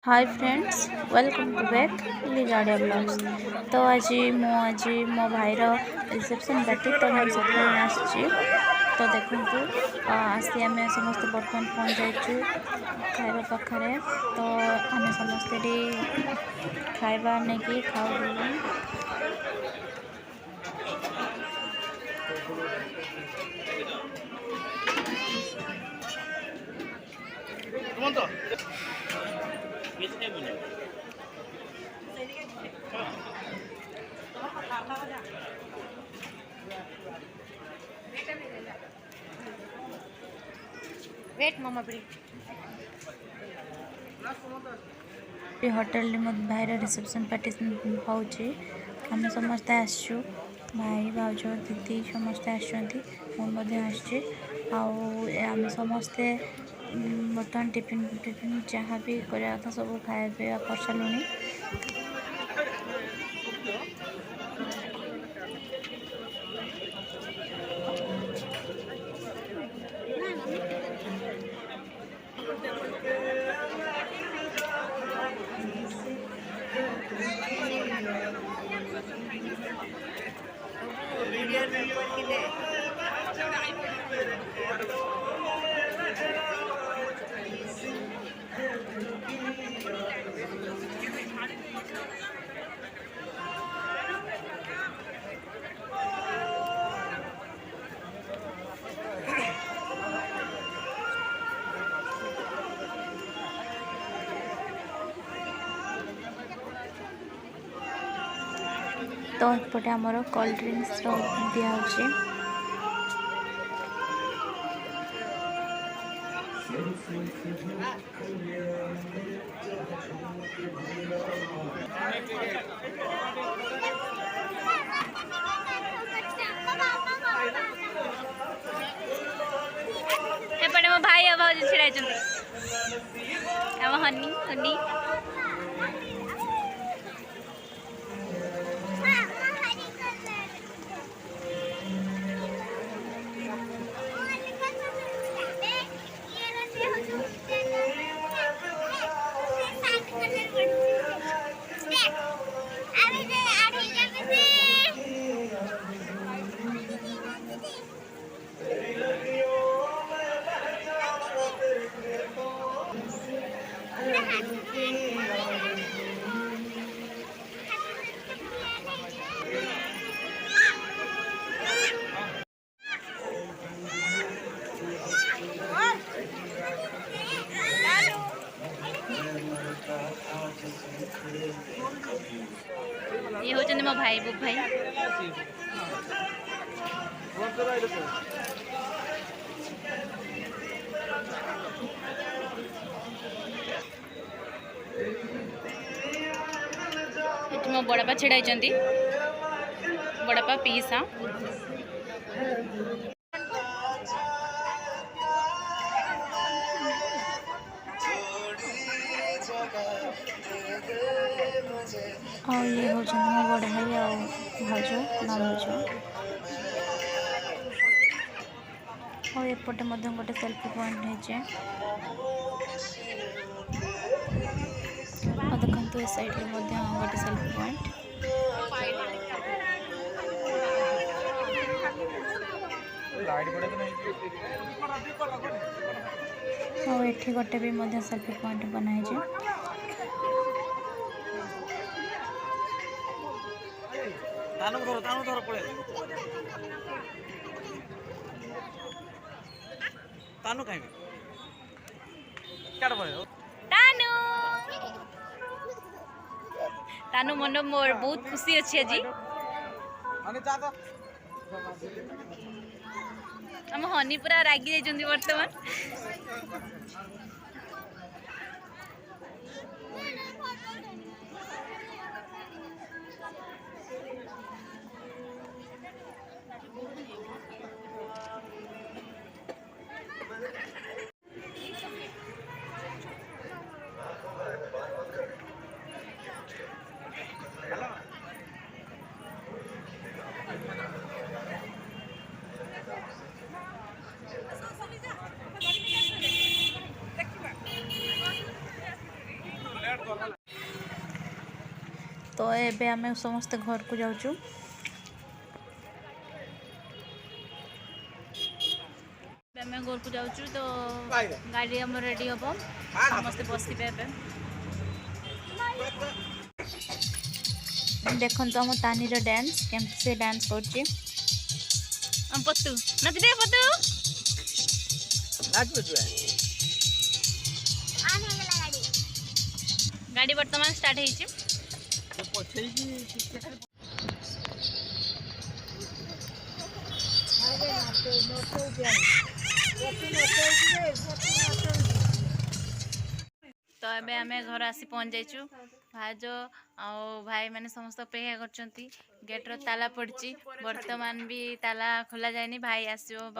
Hi friends, welcome to back लिजाडिया blogs. तो आज मो भाईर रिसेप्शन पार्टी तो मुझे से आसी। तो देखु आसी आम समस्त बर्तमान पहुँच जाइए खाइबा पाखे। तो आम समस्ते खाइबा नहीं खाऊ। वेट मामा होटेल मो भाईर रिसेप्शन पार्टी होची। आम समस्ते आसचु, भाई भाज दीदी समस्ते आसमें आम समस्ते बर्तमान टिफिन टिफिन जहाँ भी करा था सब खाया पीवा कर सारूँ। तो एपटे आमर कोल्ड ड्रिंक्स दिहे। एपटे मो भाई आ भाज छिड़ाई हनी हनी ये होचंदी मो भाई बुक भाई। मो बड़पा छिड़ाई बड़पा पीसा और ये हो मो बड़ भाई आ भाज नामुज और एपटे गोटे सेल्फी पॉइंट है। देखो ए साइड गोटे सेल्फी पॉइंट। और ये गोटे भी सेल्फी पॉइंट बनाई तानु मन मोर बहुत खुशी अच्छी आज हम हनी पूरा रागी जाइए बर्तमान। तो एबे आमे समस्त घर को जाऊँ। आम घर को जाऊँ तो गाड़ी आम रेडी हम समस्ते बसवे। देखो आम तानीर डांस केमती से डांस कर पतु नाच दे पतु गाड़ी वर्तमान स्टार्ट है। तो अबे आम घर आसी पहुँच जाइचु। भाज भाई मैंने समस्त अपेक्षा करछंती। गेट्र ताला पड़ी वर्तमान भी ताला खोला जाए भाई आसो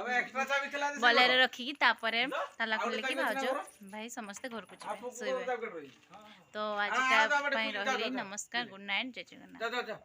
बलैरे रखिकी ताला खोलिकी भाज भाई समस्ते घर को सोइबे। तो आज रही नमस्कार गुड नाइट जय जगन्नाथ।